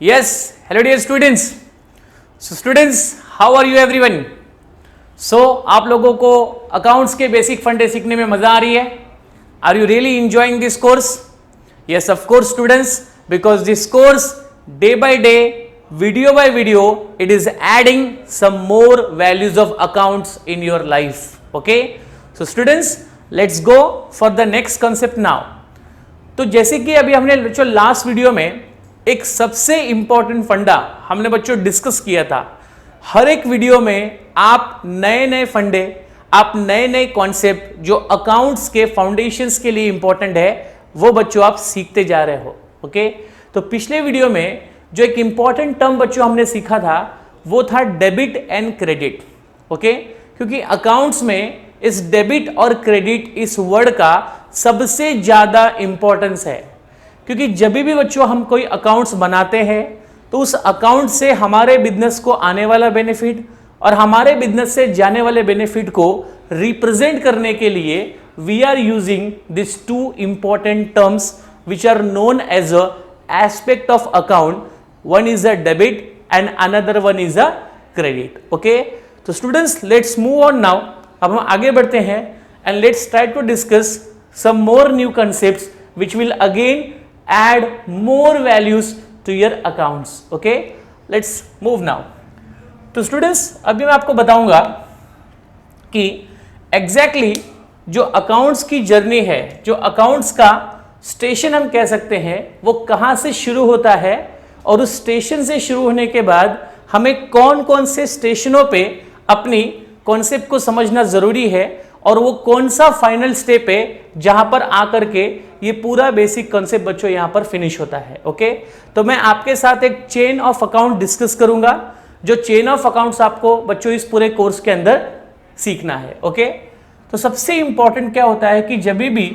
Yes, hello dear students. So students, how are you everyone? So आप लोगों को accounts के बेसिक फंडे सीखने में मजा आ रही है? Are you really enjoying this course? Yes, of course students, because this course day by day, video by video, it is adding some more values of accounts in your life. Okay? So students, let's go for the next concept now. तो जैसे कि अभी हमने बच्चों last video में एक सबसे important फंडा हमने बच्चों डिस्कस किया था। हर एक वीडियो में आप नए नए फंडे, आप नए नए कॉन्सेप्ट जो अकाउंट्स के फाउंडेशंस के लिए इंपॉर्टेंट है वो बच्चों आप सीखते जा रहे हो। ओके, तो पिछले वीडियो में जो एक इंपॉर्टेंट टर्म बच्चों हमने सीखा था वो था डेबिट एंड क्रेडिट। ओके, क्योंकि अकाउंट्स में इस डेबिट और क्रेडिट इस वर्ड का सबसे ज्यादा इंपॉर्टेंस है, क्योंकि जब भी बच्चों हम कोई अकाउंट्स बनाते हैं तो उस अकाउंट से हमारे बिजनेस को आने वाला बेनिफिट और हमारे बिजनेस से जाने वाले बेनिफिट को रिप्रेजेंट करने के लिए we are using this two important terms which are known as a aspect of account. One is a debit and another one is a credit. Okay, तो students let's move on now. अब हम आगे बढ़ते हैं and let's try to discuss some more new concepts which will again add more values to your accounts. Okay, let's move now. तो students अभी मैं आपको बताऊंगा कि exactly जो accounts की जर्नी है, जो accounts का स्टेशन हम कह सकते हैं, वो कहाँ से शुरू होता है और उस स्टेशन से शुरू होने के बाद हमें कौन कौन से स्टेशनों पे अपनी कॉन्सेप्ट को समझना जरूरी है और वो कौन सा फाइनल स्टेप है जहां पर आकर के ये पूरा बेसिक कॉन्सेप्ट बच्चों यहां पर फिनिश होता है। ओके, तो मैं आपके साथ एक चेन ऑफ अकाउंट डिस्कस करूंगा, जो चेन ऑफ अकाउंट्स आपको बच्चों इस पूरे कोर्स के अंदर सीखना है। ओके, तो सबसे इंपॉर्टेंट क्या होता है कि जब भी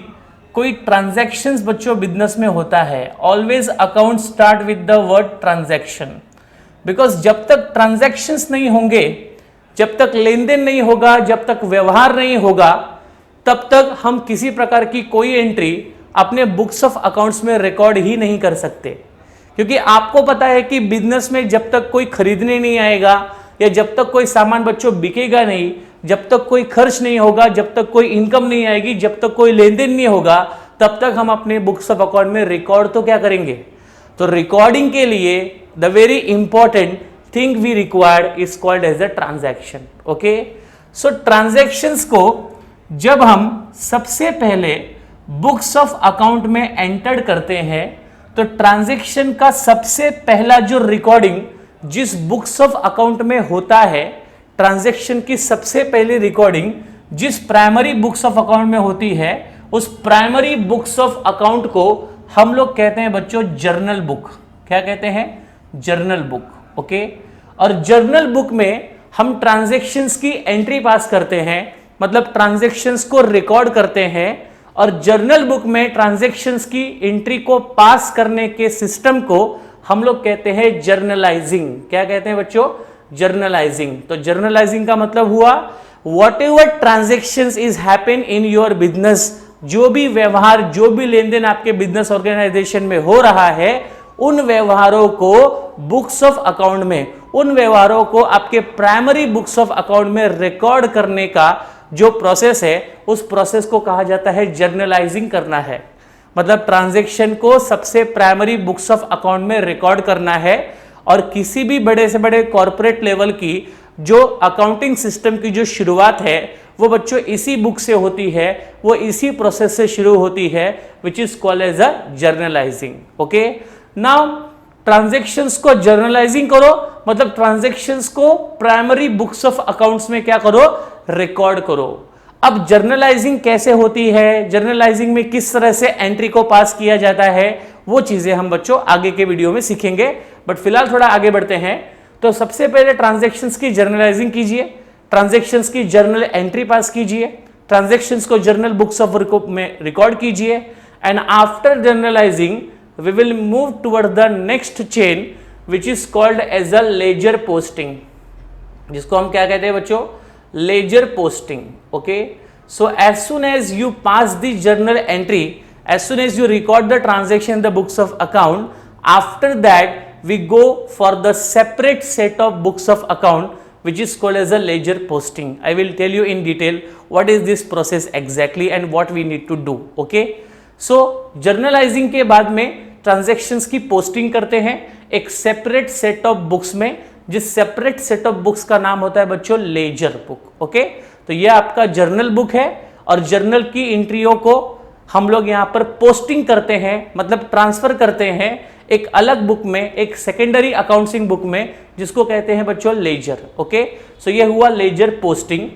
कोई ट्रांजैक्शंस बच्चों बिजनेस में होता है, always account start with the word transaction, because जब तक ट्रांजैक्शंस नहीं होंगे, जब तक लेन देन नहीं होगा, जब तक व्यवहार नहीं होगा, तब तक हम किसी प्रकार की कोई एंट्री अपने बुक्स ऑफ अकाउंट्स में रिकॉर्ड ही नहीं कर सकते। क्योंकि आपको पता है कि बिजनेस में जब तक कोई खरीदने नहीं आएगा या जब तक कोई सामान बच्चों बिकेगा नहीं, जब तक कोई खर्च नहीं होगा, जब तक कोई इनकम नहीं आएगी, जब तक कोई लेन देन नहीं होगा, तब तक हम अपने बुक्स ऑफ अकाउंट में रिकॉर्ड तो क्या करेंगे। तो रिकॉर्डिंग के लिए the very important thing we required is called as a transaction. Okay, so transactions को जब हम सबसे पहले बुक्स ऑफ अकाउंट में एंटर करते हैं तो ट्रांजैक्शन का सबसे पहला जो रिकॉर्डिंग जिस बुक्स ऑफ अकाउंट में होता है, ट्रांजैक्शन की सबसे पहली रिकॉर्डिंग जिस प्राइमरी बुक्स ऑफ अकाउंट में होती है, उस प्राइमरी बुक्स ऑफ अकाउंट को हम लोग कहते हैं बच्चों जर्नल बुक। क्या कहते हैं? Journal book. ओके, और जर्नल बुक में हम ट्रांजैक्शंस की एंट्री पास करते हैं, मतलब ट्रांजैक्शंस को रिकॉर्ड करते हैं, और जर्नल बुक में ट्रांजैक्शंस की एंट्री को पास करने के सिस्टम को हम लोग कहते हैं जर्नलाइजिंग। क्या कहते हैं बच्चों? जर्नलाइजिंग। तो जर्नलाइजिंग का मतलब हुआ what ever transactions is happen in your business, जो भी व्यवहार, जो भी लेन देन आपके बिजनेस ऑर्गेनाइजेशन में हो रहा है, उन व्यवहारों को बुक्स ऑफ अकाउंट में, उन व्यवहारों को आपके प्राइमरी बुक्स ऑफ अकाउंट में रिकॉर्ड करने का जो प्रोसेस है, उस प्रोसेस को कहा जाता है जर्नलाइजिंग करना है। मतलब ट्रांजैक्शन को सबसे प्राइमरी बुक्स ऑफ अकाउंट में रिकॉर्ड करना है, और किसी भी बड़े से बड़े कॉर्पोरेट लेवल की जो अकाउंटिंग सिस्टम की जो शुरुआत है वो बच्चों इसी बुक से होती है, वो इसी प्रोसेस से शुरू होती है, which is called as a journalizing. Okay, now transactions को जर्नलाइजिंग करो, मतलब ट्रांजैक्शंस को प्राइमरी बुक्स ऑफ अकाउंट्स में क्या करो? रिकॉर्ड करो। अब जर्नलाइजिंग कैसे होती है, जर्नलाइजिंग में किस तरह से एंट्री को पास किया जाता है, वो चीजें हम बच्चों आगे के वीडियो में सीखेंगे, बट फिलहाल थोड़ा आगे बढ़ते हैं। तो सबसे पहले ट्रांजैक्शंस की जर्नलाइजिंग कीजिए, ट्रांजैक्शंस की जर्नल एंट्री पास कीजिए, ट्रांजैक्शंस को जर्नल बुक्स ऑफ में रिकॉर्ड कीजिए, and after journalising we will move toward the next chain which is called as a ledger posting, जिसको हम क्या कहते हैं बच्चों? ledger posting. Okay, so as soon as you pass the journal entry, as soon as you record the transaction in the books of account, after that we go for the separate set of books of account which is called as a ledger posting. I will tell you in detail what is this process exactly and what we need to do. Okay, so journalizing के बाद में transactions की posting करते हैं एक separate set of books में, जिस separate set of books का नाम होता है बच्चों ledger book. Okay, तो ये आपका journal book है और journal की एंट्रियों को हम लोग यहाँ पर पोस्टिंग करते हैं, मतलब ट्रांसफर करते हैं एक अलग बुक में, एक सेकेंडरी अकाउंटिंग बुक में, जिसको कहते हैं बच्चों लेजर. ओके, सो ये हुआ लेजर पोस्टिंग.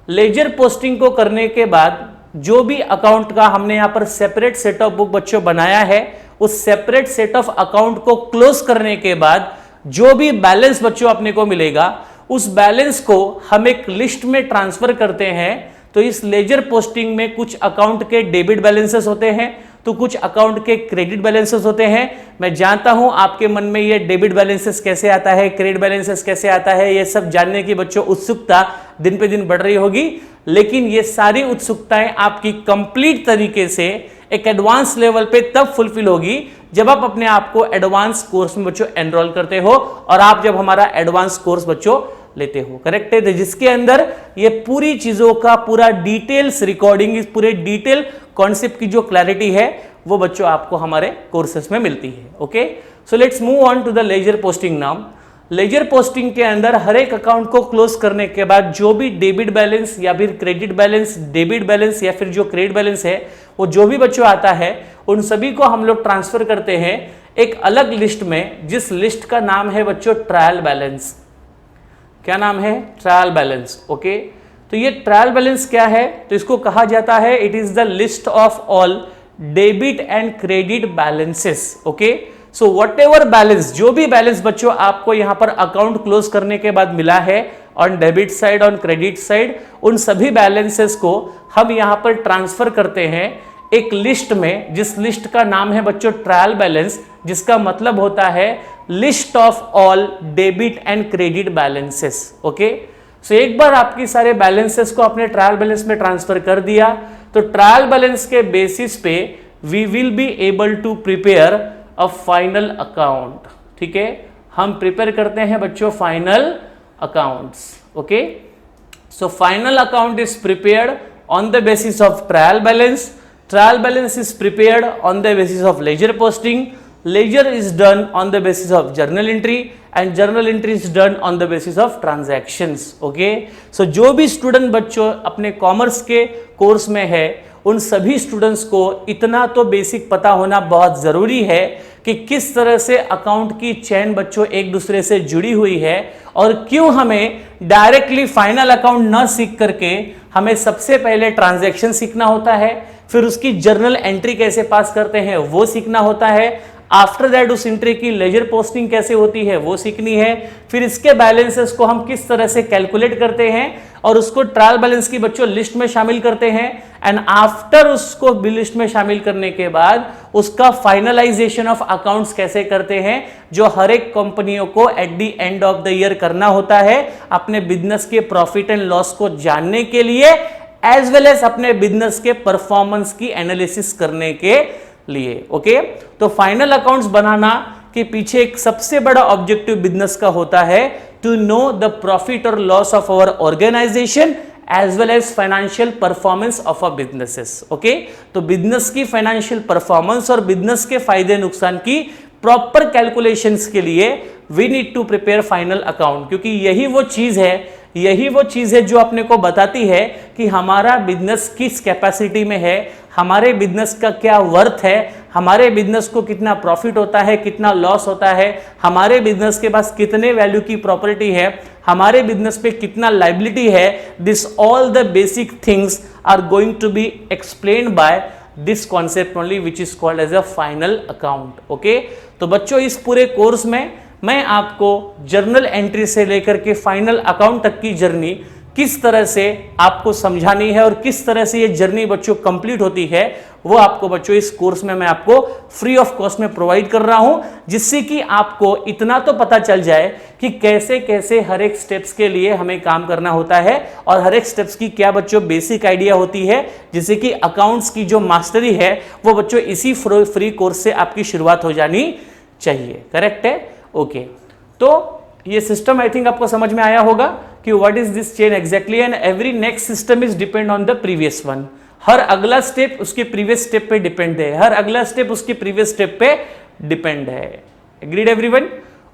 लेजर पोस्टिंग को करने के बाद जो भी अकाउंट का हमने यहाँ पर सेपरेट सेट ऑफ बुक बच्चों बनाया है, उस सेपरेट सेट ऑफ अकाउंट को क्लोज करने के बाद जो भी बैलेंस बच्चों अपने को मिलेगा, उस बैलेंस को हम एक लिस्ट में ट्रांसफर करते हैं. तो इस लेजर पोस्टिंग में कुछ अकाउंट के डेबिट बैलेंसेस होते हैं, तो कुछ अकाउंट के क्रेडिट बैलेंसेस होते हैं. मैं जानता हूं आपके मन में ये डेबिट बैलेंसेस कैसे आता है, क्रेडिट बैलेंसेस कैसे आता है, ये सब जानने की बच्चों उत्सुकता दिन पे दिन बढ़ रही होगी. लेकिन ये सारी उत्सुकताएं आपकी कंप्लीट तरीके से एक एडवांस लेवल पे तब फुलफिल होगी जब आप अपने आप को एडवांस कोर्स में बच्चों एनरोल करते हो और आप जब हमारा एडवांस कोर्स बच्चों लेते हो. करेक्ट है, जिसके अंदर ये पूरी चीजों का पूरा डिटेल्स रिकॉर्डिंग, इस पूरे डिटेल कॉन्सेप्ट की जो क्लैरिटी है वो बच्चों आपको हमारे कोर्सेस में मिलती है. Okay, so let's move on to the ledger posting now. Ledger posting के अंदर हर एक अकाउंट को क्लोज करने के बाद जो भी डेबिट बैलेंस या फिर क्रेडिट बैलेंस, डेबिट बैलेंस या फिर जो क्रेडिट बैलेंस है, वो जो भी बच्चों आता है उन सभी को हम लोग ट्रांसफर करते हैं एक अलग लिस्ट में, जिस लिस्ट का नाम है बच्चों ट्रायल बैलेंस. क्या नाम है? Trial balance. ओके, तो ये ट्रायल बैलेंस क्या है? तो इसको कहा जाता है it is the list of all debit and credit balances. Okay, so what ever balance, जो भी बैलेंस बच्चों आपको यहां पर अकाउंट क्लोज करने के बाद मिला है on debit side, on credit side, उन सभी बैलेंसेस को हम यहां पर ट्रांसफर करते हैं एक लिस्ट में, जिस लिस्ट का नाम है बच्चों ट्रायल बैलेंस, जिसका मतलब होता है list of all debit and credit balances. Okay, so एक बार आपकी सारे बैलेंसेस को अपने ट्रायल बैलेंस में ट्रांसफर कर दिया तो ट्रायल बैलेंस के बेसिस पे we will be able to prepare a final account. ठीक है, हम प्रिपेयर करते हैं बच्चों final accounts. Okay, so final account is prepared on the basis of trial balance. Trial balance is prepared on the basis of ledger posting. Ledger is done on the basis of journal entry and journal entry is done on the basis of transactions. Okay, so जो भी student बच्चों अपने commerce के course में है, उन सभी students को इतना तो बेसिक पता होना बहुत ज़रूरी है कि किस तरह से अकाउंट की चेन बच्चों एक दूसरे से जुड़ी हुई है और क्यों हमें डायरेक्टली फाइनल अकाउंट न सीख करके हमें सबसे पहले ट्रांजैक्शन सीखना होता है, फिर उसकी जर्नल एंट्री कैसे पास करते हैं वो सीखना होता है, आफ्टर दैट उस एंट्री की लेजर पोस्टिंग कैसे होती है वो सीखनी है, फिर इसके बैलेंसेस को हम किस तरह से कैलकुलेट करते हैं और उसको ट्रायल बैलेंस की बच्चों लिस्ट में शामिल करते हैं, एंड आफ्टर उसको लिस्ट में शामिल करने के बाद उसका फाइनलाइजेशन ऑफ अकाउंट्स कैसे करते हैं, जो हर एक कंपनियों को at the end of the year करना होता है अपने बिजनेस के प्रॉफिट एंड लॉस को जानने के लिए, एज वेल एज अपने बिजनेस के परफॉर्मेंस की एनालिसिस करने के लिए. ओके, तो फाइनल अकाउंट्स बनाना के पीछे एक सबसे बड़ा ऑब्जेक्टिव बिजनेस का होता है टू नो द प्रॉफिट और loss of our organisation as well as financial performance of a businesses. Okay, तो बिजनेस की फाइनेंशियल परफॉर्मेंस और बिजनेस के फायदे नुकसान की प्रॉपर कैलकुलेशंस के लिए we need to prepare final account, क्योंकि यही वो चीज है जो अपने को बताती है कि हमारा बिजनेस किस कैपेसिटी में है, हमारे बिजनेस का क्या वर्थ है, हमारे बिजनेस को कितना प्रॉफिट होता है, कितना लॉस होता है, हमारे बिजनेस के पास कितने वैल्यू की प्रॉपर्टी है, हमारे बिजनेस पे कितना लाइबिलिटी है. This all the basic things are going to be explained by this concept only which is called as a final account. Okay, तो बच्चों इस पूरे कोर्स में मैं आपको जर्नल एंट्री से लेकर के फाइनल अकाउंट तक की जर्नी किस तरह से आपको समझानी है और किस तरह से ये जर्नी बच्चों कंप्लीट होती है, वो आपको बच्चों इस कोर्स में मैं आपको फ्री ऑफ कॉस्ट में प्रोवाइड कर रहा हूं, जिससे कि आपको इतना तो पता चल जाए कि कैसे कैसे हर एक स्टेप्स के लिए हमें काम करना होता है और हर एक स्टेप्स की क्या बच्चों बेसिक आइडिया होती है, जिससे कि अकाउंट्स की जो मास्टरी है वो बच्चों इसी फ्री कोर्स से आपकी शुरुआत हो जानी चाहिए. करेक्ट है? ओके, तो ये सिस्टम आई थिंक आपको समझ में आया होगा कि what is this chain exactly, and every next system is depend on the previous one. हर अगला स्टेप उसके प्रीवियस स्टेप पे डिपेंड है, हर अगला स्टेप उसके प्रीवियस स्टेप पे डिपेंड है। Agreed everyone?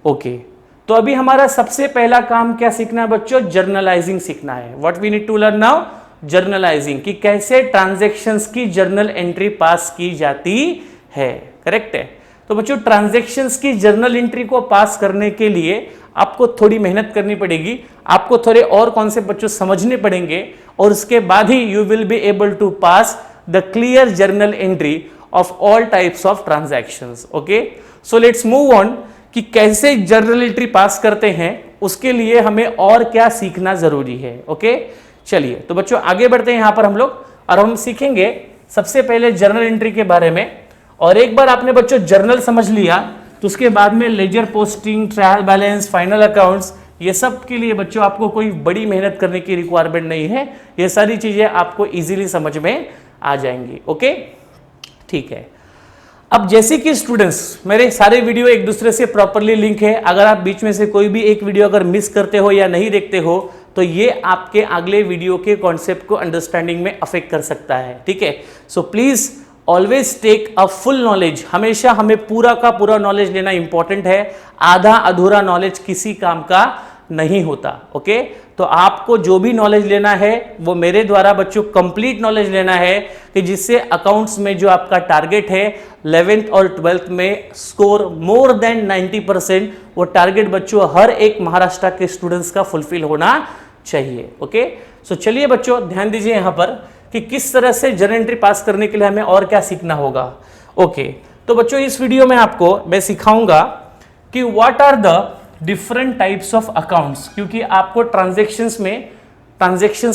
ओके, तो अभी हमारा सबसे पहला काम क्या सीखना है बच्चों? जर्नलाइजिंग सीखना है। What we need to learn now? Journalizing, कि कैसे ट्रांजैक्शंस की जर्नल एंट्री पास की जाती है। करेक्ट है? तो बच्चों ट्रांजैक्शंस की जर्नल एंट्री को पास करने के लिए आपको थोड़ी मेहनत करनी पड़ेगी, आपको थोड़े और कॉन्सेप्ट बच्चों समझने पड़ेंगे, और उसके बाद ही you will be able to pass the clear journal entry of all types of transactions. Okay, so let's move on कि कैसे जर्नल एंट्री पास करते हैं, उसके लिए हमें और क्या सीखना जरूरी है। ओके, चलिए तो बच्चों आगे बढ़ते हैं यहां पर हम लोग, और हम सीखेंगे सबसे पहले जर्नल एंट्री के बारे में। और एक बार आपने बच्चों जर्नल समझ लिया तो उसके बाद में ledger posting, trial balance, final accounts, ये सब के लिए बच्चों आपको कोई बड़ी मेहनत करने की रिक्वायरमेंट नहीं है, ये सारी चीजें आपको इजीली समझ में आ जाएंगी। ओके, ठीक है। अब जैसे कि स्टूडेंट्स, मेरे सारे वीडियो एक दूसरे से प्रॉपरली लिंक है, अगर आप बीच में से कोई भी एक वीडियो अगर मिस करते हो या नहीं देखते हो तो ये आपके अगले वीडियो के कॉन्सेप्ट को अंडरस्टैंडिंग में अफेक्ट कर सकता है। ठीक है, so please always take a full knowledge, हमेशा हमें पूरा का पूरा नॉलेज लेना इंपॉर्टेंट है। आधा अधूरा नॉलेज किसी काम का नहीं होता। ओके, तो आपको जो भी नॉलेज लेना है वो मेरे द्वारा बच्चों कंप्लीट नॉलेज लेना है, कि जिससे अकाउंट्स में जो आपका टारगेट है 11th और 12th में स्कोर मोर देन 90%, वो टारगेट बच्चों हर एक महाराष्ट्र के स्टूडेंट्स का फुलफिल होना चाहिए। ओके, सो चलिए बच्चों ध्यान दीजिए यहां पर कि किस तरह से जर्नल एंट्री पास करने के लिए हमें और क्या सीखना होगा। ओके, तो बच्चों इस वीडियो में आपको मैं सिखाऊंगा कि what are the different types of accounts, क्योंकि आपको ट्रांजैक्शंस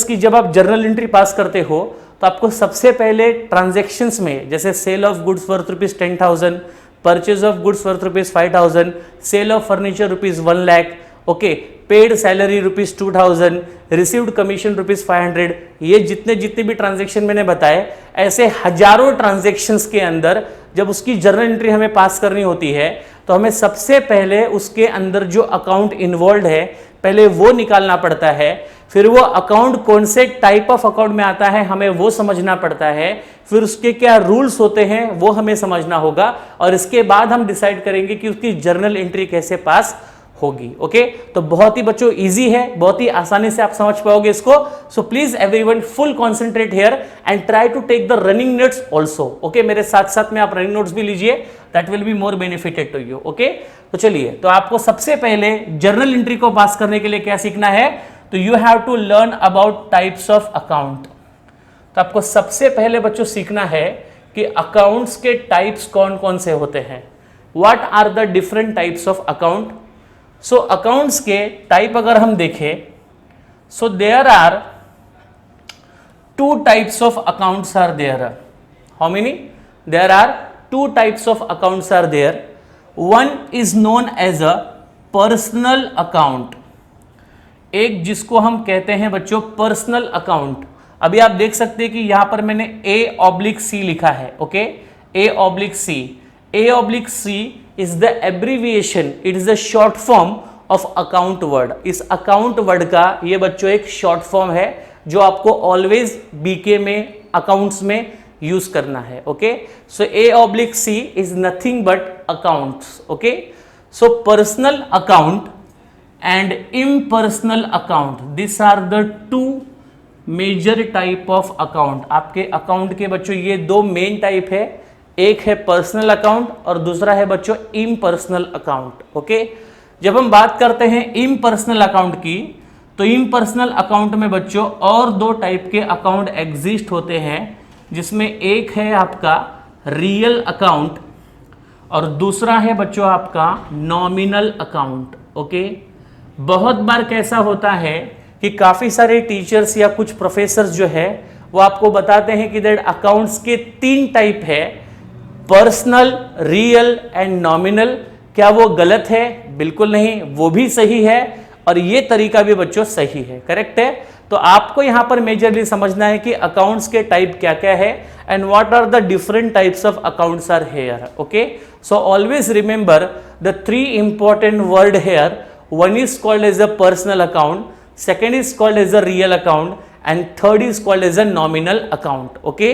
की जब आप जर्नल एंट्री पास करते हो तो आपको सबसे पहले ट्रांजैक्शंस में, जैसे sale of goods worth ₹10,000, purchase of goods worth ₹5,000, sale of furniture ₹1 lakh, okay, paid salary ₹2,000, received commission ₹500, ये जितने भी ट्रांजैक्शन मैंने बताए, ऐसे हजारों ट्रांजैक्शंस के अंदर जब उसकी जर्नल एंट्री हमें पास करनी होती है तो हमें सबसे पहले उसके अंदर जो अकाउंट इन्वॉल्व है पहले वो निकालना पड़ता है। फिर वो अकाउंट कौन से टाइप ऑफ अकाउंट में आता है हमें वो समझना पड़ता है, फिर उसके क्या रूल्स होते हैं वो हमें समझना होगा, और इसके बाद हम डिसाइड करेंगे कि उसकी जर्नल एंट्री कैसे पास होगी। ओके, तो बहुत ही बच्चों इजी है, बहुत ही आसानी से आप समझ पाओगे इसको। So please everyone full concentrate here and try to take the running notes also. Okay, मेरे साथ साथ में आप रनिंग नोट्स भी लीजिए, that will be more benefited to you. Okay, तो चलिए, तो आपको सबसे पहले जर्नल एंट्री को पास करने के लिए क्या सीखना है, तो you have to learn about types of account. तो आपको सबसे पहले बच्चों सीखना है कि अकाउंट्स के टाइप्स कौन कौन से होते हैं। What are the different types of account. So accounts के टाइप अगर हम देखें, so there are 2 types of accounts are there. How many? There are 2 types of accounts are there. One is known as a personal account, एक जिसको हम कहते हैं बच्चों पर्सनल अकाउंट। अभी आप देख सकते हैं कि यहां पर मैंने A/C लिखा है। Okay, A/C, A/C is the abbreviation, it is the short form of account word। इस अकाउंट वर्ड का ये बच्चों एक शॉर्ट फॉर्म है जो आपको ऑलवेज बीके में अकाउंट्स में यूज करना है। Okay, so A/C is nothing but accounts। Okay, so personal account and impersonal account, these are the 2 major type of account. आपके अकाउंट के बच्चों ये 2 मेन टाइप है, एक है पर्सनल अकाउंट और दूसरा है बच्चों इम्पर्सनल अकाउंट। ओके, जब हम बात करते हैं इम्पर्सनल अकाउंट की, तो इम्पर्सनल अकाउंट में बच्चों और 2 टाइप के अकाउंट एग्जिस्ट होते हैं, जिसमें एक है आपका रियल अकाउंट और दूसरा है बच्चों आपका नॉमिनल अकाउंट। ओके, बहुत बार कैसा होता है कि काफी सारे टीचर्स या कुछ प्रोफेसर्स जो है वो आपको बताते हैं कि दैट अकाउंट्स के 3 टाइप है, पर्सनल, रियल एंड नॉमिनल। क्या वो गलत है? बिल्कुल नहीं, वो भी सही है और ये तरीका भी बच्चों सही है, करेक्ट है। तो आपको यहां पर मेजरली समझना है कि अकाउंट्स के टाइप क्या क्या है and what are the different types of accounts are here. Okay, so always remember the 3 important word here. One is called as a personal account, second is called as a real account, and third is called as a nominal account. Okay,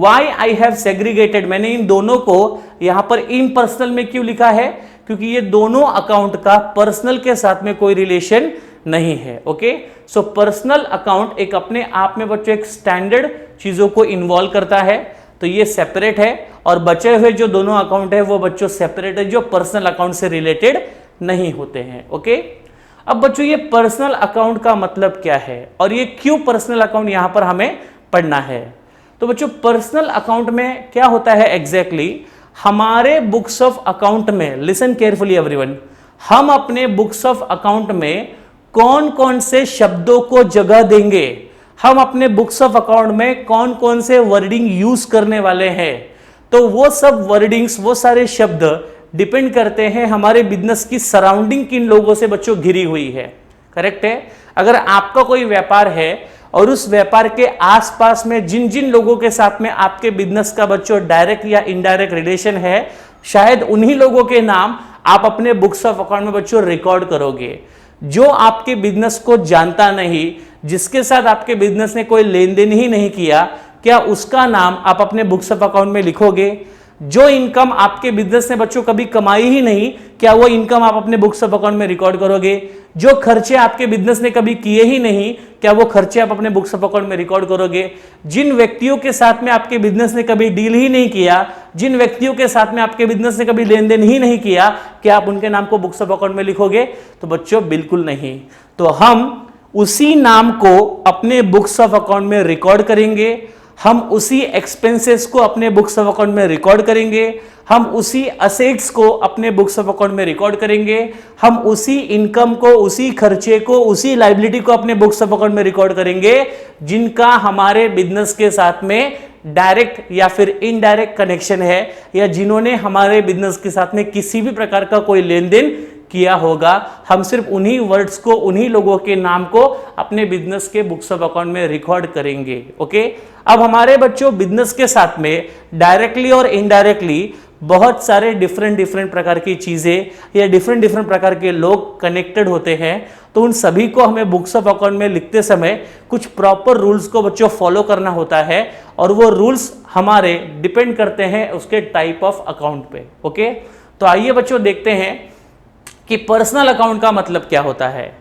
why I have segregated, मैंने इन दोनों को यहाँ पर impersonal में क्यों लिखा है, क्योंकि ये दोनों अकाउंट का पर्सनल के साथ में कोई रिलेशन नहीं है. ओके, सो पर्सनल अकाउंट एक अपने आप में बच्चों एक स्टैंडर्ड चीजों को इन्वॉल्व करता है, तो ये सेपरेट है, और बचे हुए जो दोनों अकाउंट है वो बच्चों सेपरेट है, जो पर्सनल अकाउंट से रिलेटेड नहीं होते हैं. ओके, अब बच्चों ये पर्सनल अकाउंट का मतलब क्या है और ये क्यों पर्सनल अकाउंट यहां पर हमें पढ़ना है. तो बच्चों पर्सनल अकाउंट में क्या होता है एग्जैक्टली, हमारे बुक्स ऑफ अकाउंट में, लिसन केयरफुली एवरीवन, हम अपने बुक्स ऑफ अकाउंट में कौन कौन से शब्दों को जगह देंगे, हम अपने बुक्स ऑफ अकाउंट में कौन कौन से वर्डिंग यूज करने वाले हैं, तो वो सब वर्डिंग्स, वो सारे शब्द डिपेंड करते हैं हमारे बिजनेस की सराउंडिंग किन लोगों से बच्चों घिरी हुई है. करेक्ट है. अगर आपका कोई व्यापार है और उस व्यापार के आसपास में जिन जिन लोगों के साथ में आपके बिजनेस का बच्चों डायरेक्ट या इनडायरेक्ट रिलेशन है, शायद उन्हीं लोगों के नाम आप अपने बुक्स ऑफ अकाउंट में बच्चों रिकॉर्ड करोगे. जो आपके बिजनेस को जानता नहीं, जिसके साथ आपके बिजनेस ने कोई लेन देन ही नहीं किया, क्या उसका नाम आप अपने बुक्स ऑफ अकाउंट में लिखोगे? जो इनकम आपके बिजनेस ने बच्चों कभी कमाई ही नहीं, क्या वो इनकम आप अपने बुक्स ऑफ अकाउंट में रिकॉर्ड करोगे? जो खर्चे आपके बिजनेस ने कभी किए ही नहीं, क्या वो खर्चे आप अपने बुक्स ऑफ अकाउंट में रिकॉर्ड करोगे? जिन व्यक्तियों के साथ में आपके बिजनेस ने कभी डील ही नहीं किया, जिन व्यक्तियों के साथ में आपके बिजनेस ने कभी लेन देन ही नहीं किया, क्या आप उनके नाम को बुक्स ऑफ अकाउंट में लिखोगे? तो बच्चों बिल्कुल नहीं. तो हम उसी नाम को अपने बुक्स ऑफ अकाउंट में रिकॉर्ड करेंगे, हम उसी एक्सपेंसेस को अपने बुक्स ऑफ अकाउंट में रिकॉर्ड करेंगे, हम उसी असेट्स को अपने बुक्स ऑफ अकाउंट में रिकॉर्ड करेंगे, हम उसी इनकम को, उसी खर्चे को, उसी लायबिलिटी को अपने बुक्स ऑफ अकाउंट में रिकॉर्ड करेंगे जिनका हमारे बिजनेस के साथ में डायरेक्ट या फिर इनडायरेक्ट कनेक्शन है, या जिन्होंने हमारे बिजनेस के साथ में किसी भी प्रकार का कोई लेन देन किया होगा. हम सिर्फ उन्हीं वर्ड्स को, उन्हीं लोगों के नाम को अपने बिजनेस के बुक्स ऑफ अकाउंट में रिकॉर्ड करेंगे. ओके, अब हमारे बच्चों बिजनेस के साथ में डायरेक्टली और इनडायरेक्टली बहुत सारे डिफरेंट प्रकार की चीजें या डिफरेंट प्रकार के लोग कनेक्टेड होते हैं. तो उन सभी को हमें बुक्स ऑफ अकाउंट में लिखते समय कुछ प्रॉपर रूल्स को बच्चों फॉलो करना होता है, और वो रूल्स हमारे डिपेंड करते हैं उसके टाइप ऑफ अकाउंट पे. ओके, तो आइए बच्चों देखते हैं कि पर्सनल अकाउंट का मतलब क्या होता है.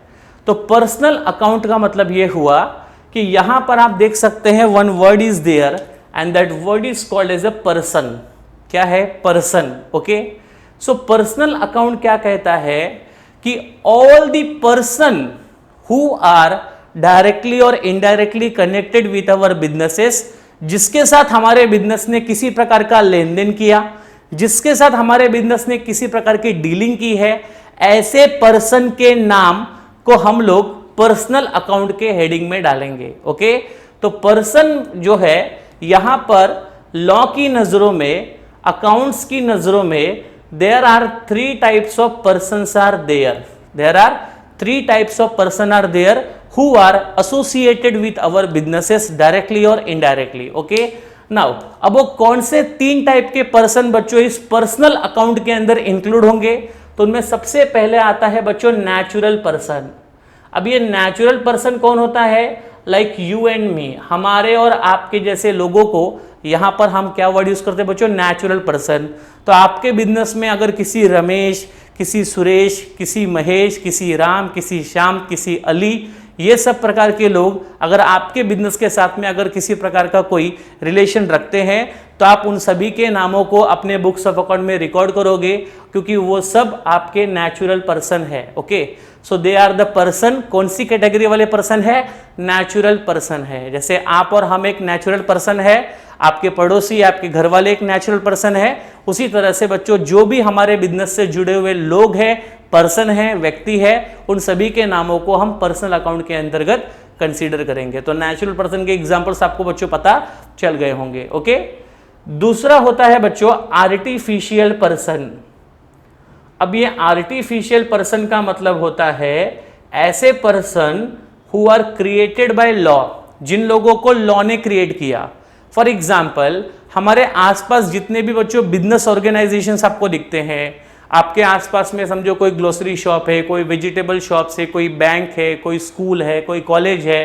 तो पर्सनल अकाउंट का मतलब यह हुआ कि यहां पर आप देख सकते हैं one word is there and that word is called as a person. क्या है? Person. Okay, so personal account क्या कहता है कि all the person who are directly और indirectly connected with our businesses, जिसके साथ हमारे बिजनेस ने किसी प्रकार का लेन देन किया, जिसके साथ हमारे बिजनेस ने किसी प्रकार की डीलिंग की है, ऐसे पर्सन के नाम को हम लोग पर्सनल अकाउंट के हेडिंग में डालेंगे. ओके, तो पर्सन जो है यहां पर लॉ की नजरों में, अकाउंट्स की नजरों में, there are 3 types of persons are there. There are 3 types of person are there who are associated with our businesses directly और इनडायरेक्टली. ओके, नाउ अब वो कौन से 3 टाइप के पर्सन बच्चों इस पर्सनल अकाउंट के अंदर इंक्लूड होंगे? तो उनमें सबसे पहले आता है बच्चों नेचुरल पर्सन. अब ये नेचुरल पर्सन कौन होता है? लाइक यू एंड मी, हमारे और आपके जैसे लोगों को यहां पर हम क्या वर्ड यूज करते हैं बच्चों? Natural person. तो आपके बिजनेस में अगर किसी रमेश, किसी सुरेश, किसी महेश, किसी राम, किसी श्याम, किसी अली, ये सब प्रकार के लोग अगर आपके बिजनेस के साथ में अगर किसी प्रकार का कोई रिलेशन रखते हैं, तो आप उन सभी के नामों को अपने बुक्स ऑफ अकाउंट में रिकॉर्ड करोगे, क्योंकि वो सब आपके नेचुरल पर्सन है. Okay, so they are the person. कौन सी कैटेगरी वाले पर्सन है? नेचुरल पर्सन है. जैसे आप और हम एक नेचुरल पर्सन है, आपके पड़ोसी, आपके घर वाले एक नेचुरल पर्सन है, उसी तरह से बच्चों जो भी हमारे बिजनेस से जुड़े हुए लोग हैं, पर्सन है, व्यक्ति है, उन सभी के नामों को हम पर्सनल अकाउंट के अंतर्गत कंसीडर करेंगे. तो नेचुरल पर्सन के एग्जांपल्स आपको बच्चों पता चल गए होंगे. ओके, दूसरा होता है बच्चों आर्टिफिशियल पर्सन. अब ये आर्टिफिशियल पर्सन का मतलब होता है ऐसे person who are created by law, जिन लोगों को लॉ ने क्रिएट किया। फॉर एग्जाम्पल हमारे आसपास जितने भी बच्चों बिजनेस ऑर्गेनाइजेशंस आपको दिखते हैं, आपके आसपास में समझो कोई ग्लोसरी शॉप है, कोई वेजिटेबल शॉप्स है, कोई बैंक है, कोई स्कूल है, कोई कॉलेज है,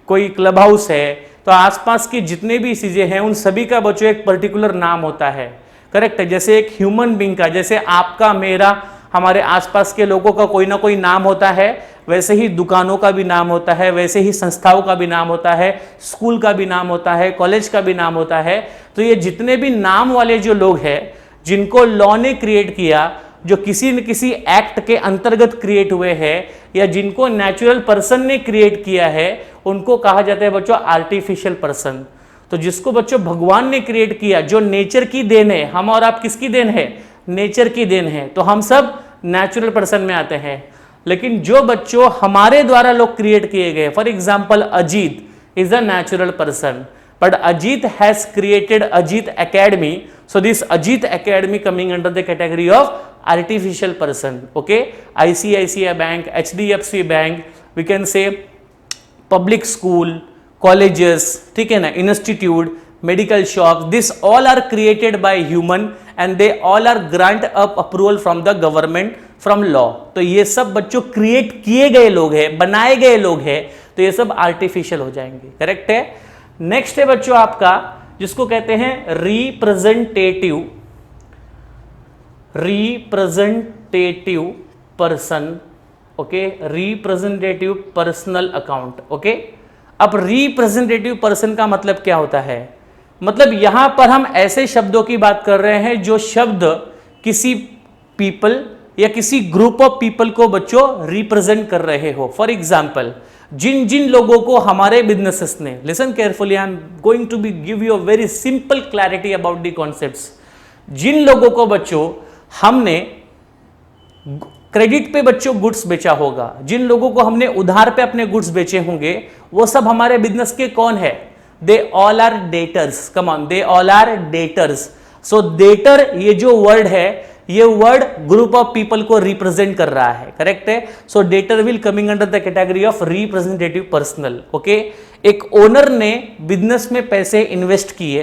कोई क्लब हाउस है, तो आसपास की जितने भी चीजें हैं उन सभी का बच्चों एक पर्टिकुलर नाम होता है। करेक्ट है। जैसे एक ह्यूमन बींग का, जैसे आपका, मेरा, हमारे आसपास के लोगों का कोई ना कोई नाम होता है, वैसे ही दुकानों का भी नाम होता है, वैसे ही संस्थाओं का भी नाम होता है, स्कूल का भी नाम होता है, कॉलेज का भी नाम होता है। तो ये जितने भी नाम वाले जो लोग हैं जिनको लॉ ने क्रिएट किया, जो किसी न किसी एक्ट के अंतर्गत क्रिएट हुए हैं या जिनको नेचुरल पर्सन ने क्रिएट किया है, उनको कहा जाता है बच्चों आर्टिफिशियल पर्सन। तो जिसको बच्चों भगवान ने क्रिएट किया, जो नेचर की देन है, हम और आप किसकी देन है? नेचर की देन है, तो हम सब नेचुरल पर्सन में आते हैं। लेकिन जो बच्चों हमारे द्वारा लोग क्रिएट किए गए, for example Ajit is a natural person, but Ajit has created Ajit Academy, so this Ajit Academy coming under the category of artificial person. Okay, ICICI Bank, HDFC Bank, we can say public school, colleges, ठीक है ना, institute, medical shops, this all are created by human and they all are grant up approval from the government from law. तो ये सब बच्चों create किए गए लोग हैं, बनाए गए लोग हैं, तो ये सब आर्टिफिशियल हो जाएंगे। करेक्ट है। नेक्स्ट है बच्चों आपका जिसको कहते हैं representative person. Okay, representative personal account. Okay, अब रिप्रेजेंटेटिव पर्सन का मतलब क्या होता है? मतलब यहां पर हम ऐसे शब्दों की बात कर रहे हैं जो शब्द किसी पीपल या किसी ग्रुप ऑफ पीपल को बच्चों रिप्रेजेंट कर रहे हो। फॉर एग्जाम्पल जिन जिन लोगों को हमारे बिजनेसेस ने, listen carefully, I am going to be give you a very simple clarity about the concepts. जिन लोगों को बच्चों हमने क्रेडिट पे बच्चों गुड्स बेचा होगा, जिन लोगों को हमने उधार पे अपने गुड्स बेचे होंगे, वो सब हमारे बिजनेस के कौन है? They all are debtors. Come on, they all are debtors. So debtor ये जो वर्ड है, ये वर्ड ग्रुप ऑफ पीपल को रिप्रेजेंट कर रहा है। करेक्ट है। So debtor will coming under the category of representative personal. Okay, एक ओनर ने बिजनेस में पैसे इन्वेस्ट किए,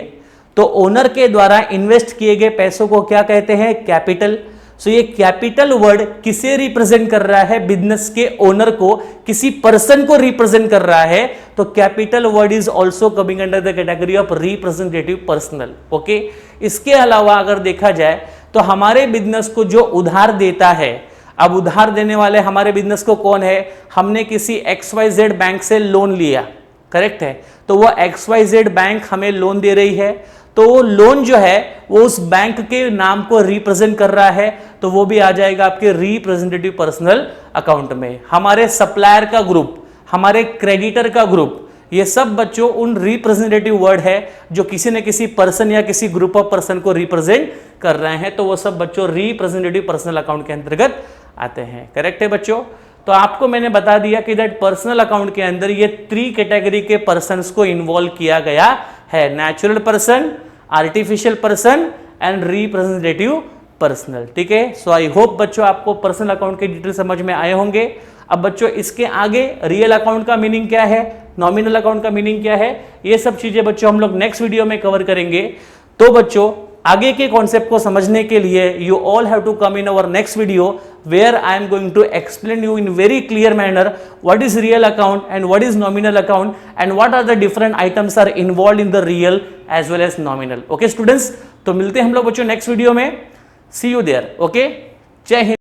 तो ओनर के द्वारा इन्वेस्ट किए गए पैसों को क्या कहते हैं? कैपिटल। सो ये कैपिटल वर्ड किसे रिप्रेजेंट कर रहा है? बिजनेस के ओनर को, किसी पर्सन को रिप्रेजेंट कर रहा है, तो capital word is also coming under the category of representative personal. Okay, इसके अलावा अगर देखा जाए तो हमारे बिजनेस को जो उधार देता है, अब उधार देने वाले हमारे बिजनेस को कौन है? हमने किसी XYZ बैंक से लोन लिया। करेक्ट है। तो वो XYZ बैंक हमें लोन दे रही है, तो वो लोन जो है वो उस बैंक के नाम को रिप्रेजेंट कर रहा है, तो वो भी आ जाएगा आपके रिप्रेजेंटेटिव पर्सनल अकाउंट में। हमारे सप्लायर का ग्रुप, हमारे क्रेडिटर का ग्रुप, ये सब बच्चों उन रिप्रेजेंटेटिव वर्ड है जो किसी न किसी पर्सन या किसी ग्रुप ऑफ पर्सन को रिप्रेजेंट कर रहे हैं, तो वो सब बच्चों रिप्रेजेंटेटिव पर्सनल अकाउंट के अंतर्गत आते हैं। करेक्ट है बच्चों। तो आपको मैंने बता दिया कि दैट पर्सनल अकाउंट के अंदर ये 3 कैटेगरी के पर्सन्स को इन्वॉल्व किया गया है, natural person, artificial person and representative personal. ठीक है। सो आई होप बच्चों आपको पर्सनल अकाउंट के डिटेल समझ में आए होंगे। अब बच्चों इसके आगे रियल अकाउंट का मीनिंग क्या है, नॉमिनल अकाउंट का मीनिंग क्या है, ये सब चीजें बच्चों हम लोग नेक्स्ट वीडियो में कवर करेंगे। तो बच्चों आगे के कॉन्सेप्ट को समझने के लिए you all have to come in our next video where I am going to explain you in very clear manner what is real account and what is nominal account and what are the different items are involve in the real as well as nominal. Okay students, तो मिलते हैं हम लोग बच्चों next video में। सी you there. Okay, जय हिंद।